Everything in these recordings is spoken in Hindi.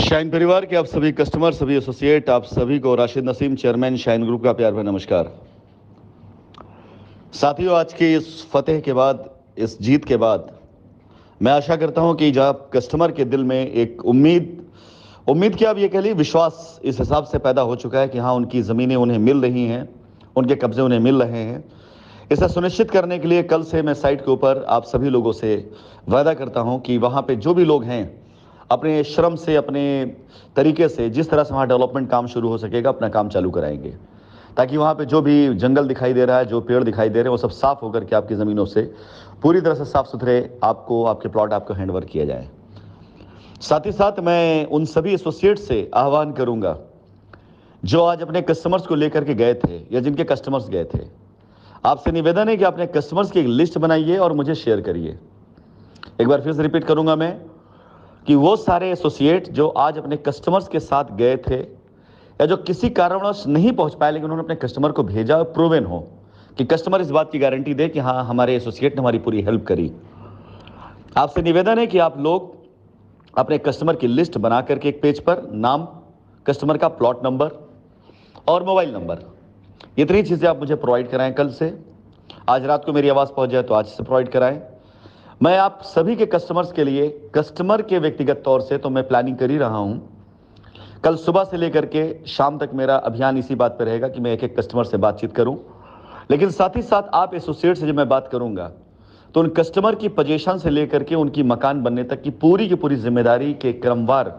शाइन परिवार के आप सभी कस्टमर, सभी एसोसिएट, आप सभी को Rashid Naseem, chairman shine group का प्यार भरा नमस्कार। साथियों, आज की इस फतेह के बाद, इस जीत के बाद मैं आशा करता हूं कि जब कस्टमर के दिल में एक उम्मीद क्या, आप ये कह लीजिए विश्वास इस हिसाब से पैदा हो चुका है कि हाँ, उनकी ज़मीनें उन्हें मिल रही हैं, उनके कब्जे उन्हें मिल रहे हैं। इसे सुनिश्चित करने के लिए कल से मैं साइट के ऊपर आप सभी लोगों से वादा करता हूं कि वहां पे जो भी लोग हैं, अपने श्रम से, अपने तरीके से, जिस तरह से वहाँ डेवलपमेंट काम शुरू हो सकेगा, अपना काम चालू कराएंगे, ताकि वहाँ पे जो भी जंगल दिखाई दे रहा है, जो पेड़ दिखाई दे रहे हैं, वो सब साफ होकर के आपकी ज़मीनों से पूरी तरह से साफ सुथरे आपको, आपके प्लॉट आपको हैंडओवर किया जाए। साथ ही साथ मैं उन सभी एसोसिएट से आह्वान करूंगा जो आज अपने कस्टमर्स को लेकर के गए थे या जिनके कस्टमर्स गए थे, आपसे निवेदन है कि अपने कस्टमर्स की एक लिस्ट बनाइए और मुझे शेयर करिए। एक बार फिर से रिपीट करूंगा मैं कि वो सारे एसोसिएट जो आज अपने कस्टमर्स के साथ गए थे या जो किसी कारणवश नहीं पहुंच पाए, लेकिन उन्होंने अपने कस्टमर को भेजा और प्रूवन हो कि कस्टमर इस बात की गारंटी दे कि हाँ, हमारे एसोसिएट ने हमारी पूरी हेल्प करी, आपसे निवेदन है कि आप लोग अपने कस्टमर की लिस्ट बना करके एक पेज पर नाम, कस्टमर का प्लॉट नंबर और मोबाइल नंबर, इतनी चीज़ें आप मुझे प्रोवाइड कराएं। कल से, आज रात को मेरी आवाज़ पहुंच जाए तो आज से प्रोवाइड कराएं। मैं आप सभी के कस्टमर्स के लिए, कस्टमर के व्यक्तिगत तौर से तो मैं प्लानिंग कर ही रहा हूं। कल सुबह से लेकर के शाम तक मेरा अभियान इसी बात पर रहेगा कि मैं एक एक कस्टमर से बातचीत करूं, लेकिन साथ ही साथ आप एसोसिएट से जब मैं बात करूंगा तो उन कस्टमर की पोजीशन से लेकर के उनकी मकान बनने तक की पूरी जिम्मेदारी के क्रमवार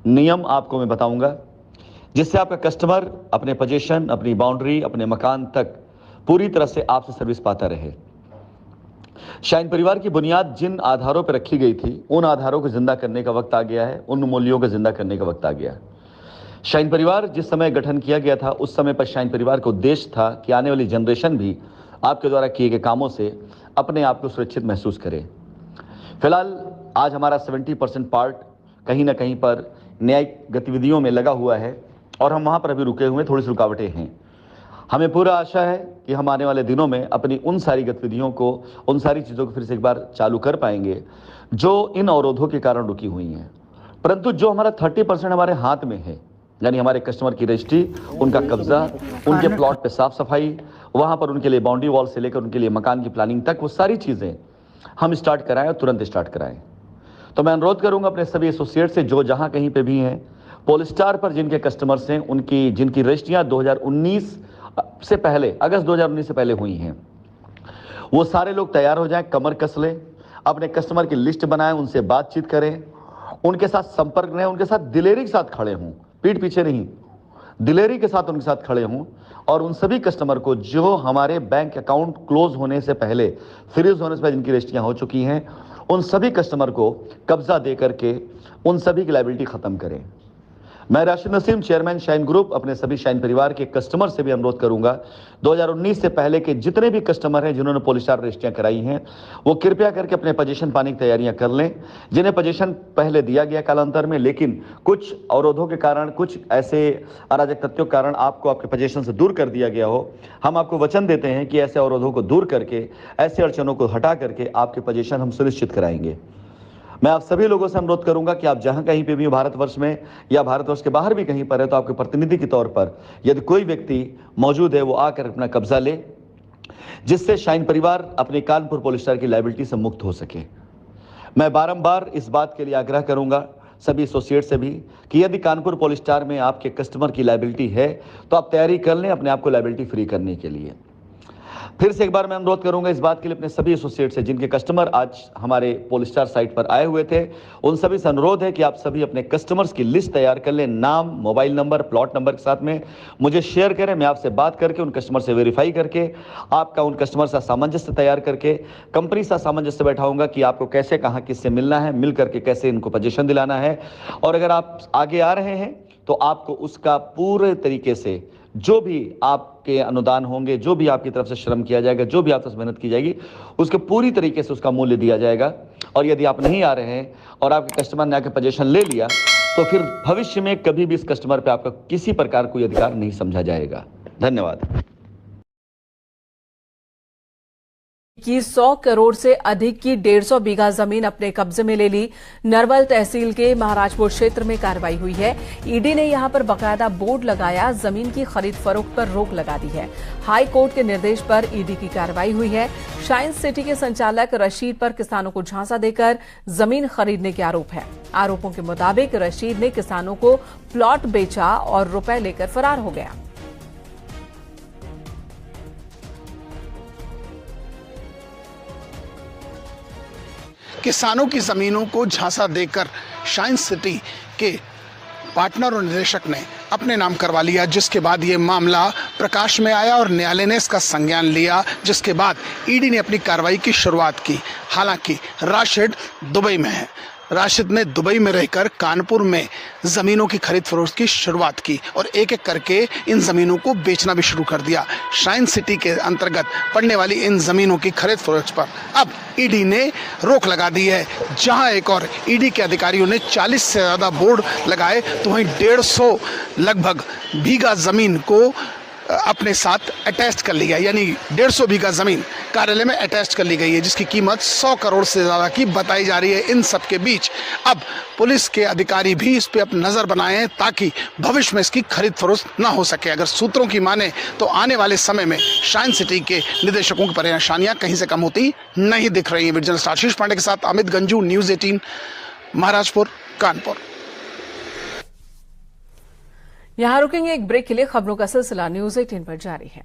नियम आपको मैं बताऊंगा, जिससे आपका कस्टमर अपने पोजीशन, अपनी बाउंड्री, अपने मकान तक पूरी तरह से आपसे सर्विस पाता रहे। शाइन परिवार की बुनियाद जिन आधारों पर रखी गई थी, उन आधारों को जिंदा करने का वक्त आ गया है, उन मूल्यों को जिंदा करने का वक्त आ गया है। शाइन परिवार जिस समय गठन किया गया था, उस समय पर शाइन परिवार का उद्देश्य था कि आने वाली जनरेशन भी आपके द्वारा किए गए कामों से अपने आप को सुरक्षित महसूस करे। फिलहाल आज हमारा 70% पार्ट कहीं ना कहीं पर न्यायिक गतिविधियों में लगा हुआ है और हम वहाँ पर अभी रुके हुए, थोड़ी सी रुकावटें हैं। हमें पूरा आशा है कि हम आने वाले दिनों में अपनी उन सारी गतिविधियों को, उन सारी चीज़ों को फिर से एक बार चालू कर पाएंगे जो इन अवरोधों के कारण रुकी हुई हैं। परंतु जो हमारा 30% हमारे हाथ में है, यानी हमारे कस्टमर की रजिस्ट्री, उनका कब्जा, उनके प्लॉट पे साफ सफाई, वहाँ पर उनके लिए बाउंड्री वॉल से लेकर उनके लिए मकान की प्लानिंग तक, वो सारी चीज़ें हम स्टार्ट कराएं और तुरंत स्टार्ट कराएं। तो मैं अनुरोध करूँगा अपने सभी एसोसिएट से जो जहाँ कहीं पर भी हैं, पोलस्टार पर जिनके कस्टमर्स हैं, उनकी जिनकी रजिस्ट्रियाँ 2019 से पहले, अगस्त 2019 से पहले हुई हैं, वो सारे लोग तैयार हो जाएं, कमर कस लें, अपने कस्टमर की लिस्ट बनाएं, उनसे बातचीत करें, उनके साथ संपर्क रहें, उनके साथ दिलेरी के साथ खड़े हों, पीठ पीछे नहीं, दिलेरी के साथ उनके साथ खड़े हों। और उन सभी कस्टमर को जो हमारे बैंक अकाउंट क्लोज होने से पहले, फ्रीज होने से पहले जिनकी रजिस्ट्रियाँ हो चुकी हैं, उन सभी कस्टमर को कब्जा दे करके उन सभी की लायबिलिटी खत्म करें। मैं Rashid Naseem, chairman shine group, अपने सभी शाइन परिवार के कस्टमर से भी अनुरोध करूंगा, 2019 से पहले के जितने भी कस्टमर हैं जिन्होंने पोलिस्टार रजिस्ट्रियां कराई हैं, वो कृपया करके अपने पोजीशन पाने की तैयारियां कर लें। जिन्हें पोजीशन पहले दिया गया कालांतर में, लेकिन कुछ अवरोधों के कारण, कुछ ऐसे अराजक तत्वों के कारण आपको आपके पोजीशन से दूर कर दिया गया हो, हम आपको वचन देते हैं कि ऐसे अवरोधों को दूर करके, ऐसे अड़चनों को हटा करके आपके पोजीशन हम सुनिश्चित कराएंगे। मैं आप सभी लोगों से अनुरोध करूंगा कि आप जहां कहीं पे भी भारतवर्ष में या भारतवर्ष के बाहर भी कहीं पर है, तो आपके प्रतिनिधि के तौर पर यदि कोई व्यक्ति मौजूद है, वो आकर अपना कब्जा ले, जिससे शाइन परिवार अपने कानपुर पोलिस्टार की लायबिलिटी से मुक्त हो सके। मैं बारंबार इस बात के लिए आग्रह करूंगा सभी एसोसिएट से भी कि यदि कानपुर पोलिस्टार में आपके कस्टमर की लायबिलिटी है तो आप तैयारी कर लें अपने आप को लायबिलिटी फ्री करने के लिए। फिर से एक बार मैं अनुरोध करूंगा इस बात के लिए अपने सभी एसोसिएट से जिनके कस्टमर आज हमारे पोलिस्टार साइट पर आए हुए थे, उन सभी से अनुरोध है कि आप सभी अपने कस्टमर्स की लिस्ट तैयार कर लें, नाम, मोबाइल नंबर, प्लॉट नंबर के साथ में मुझे शेयर करें। मैं आपसे बात करके उन कस्टमर से वेरीफाई करके आपका उन कस्टमर से सामंजस्य तैयार करके कंपनी से सामंजस्य बैठाऊंगा कि आपको कैसे, कहाँ, किससे मिलना है, मिल करके कैसे इनको पोजीशन दिलाना है। और अगर आप आगे आ रहे हैं तो आपको उसका पूरे तरीके से जो भी आपके अनुदान होंगे, जो भी आपकी तरफ से श्रम किया जाएगा, जो भी आप तरफ से मेहनत की जाएगी, उसके पूरी तरीके से उसका मूल्य दिया जाएगा। और यदि आप नहीं आ रहे हैं और आपके कस्टमर ने आके पोजीशन ले लिया, तो फिर भविष्य में कभी भी इस कस्टमर पे आपका किसी प्रकार कोई अधिकार नहीं समझा जाएगा। धन्यवाद। की 100 करोड़ से अधिक की 150 बीघा जमीन अपने कब्जे में ले ली। नरवल तहसील के महाराजपुर क्षेत्र में कार्रवाई हुई है। ईडी ने यहां पर बकायदा बोर्ड लगाया, जमीन की खरीद फरोख्त पर रोक लगा दी है। हाई कोर्ट के निर्देश पर ईडी की कार्रवाई हुई है। साइंस सिटी के संचालक रशीद पर किसानों को झांसा देकर जमीन खरीदने के आरोप है। आरोपों के मुताबिक रशीद ने किसानों को प्लॉट बेचा और रुपए लेकर फरार हो गया। किसानों की जमीनों को झांसा देकर साइंस सिटी के पार्टनर और निदेशक ने अपने नाम करवा लिया, जिसके बाद ये मामला प्रकाश में आया और न्यायालय ने इसका संज्ञान लिया, जिसके बाद ईडी ने अपनी कार्रवाई की शुरुआत की। हालांकि राशिद दुबई में है। राशिद ने दुबई में रहकर कानपुर में ज़मीनों की खरीद फरोख्त की शुरुआत की और एक एक करके इन ज़मीनों को बेचना भी शुरू कर दिया। साइंस सिटी के अंतर्गत पड़ने वाली इन ज़मीनों की खरीद फरोख्त पर अब ईडी ने रोक लगा दी है। जहां एक और ईडी के अधिकारियों ने 40 से ज़्यादा बोर्ड लगाए, तो वहीं 150 लगभग बीघा ज़मीन को अपने साथ अटैच कर ली गई, यानी 150 बीघा जमीन कार्यालय में अटैच कर ली गई है, जिसकी कीमत 100 करोड़ से ज्यादा की बताई जा रही है। इन सब के बीच अब पुलिस के अधिकारी भी इस पे अपनी नजर बनाए हैं, ताकि भविष्य में इसकी खरीद फरोख्त ना हो सके। अगर सूत्रों की माने तो आने वाले समय में साइंस सिटी के निदेशकों की परेशानियां कहीं से कम होती नहीं दिख रही है। विजन आशीष पांडे के साथ अमित गंजू, न्यूज 18 महाराजपुर, कानपुर। यहां रुकेंगे एक ब्रेक के लिए। खबरों का सिलसिला न्यूज 18 पर जारी है।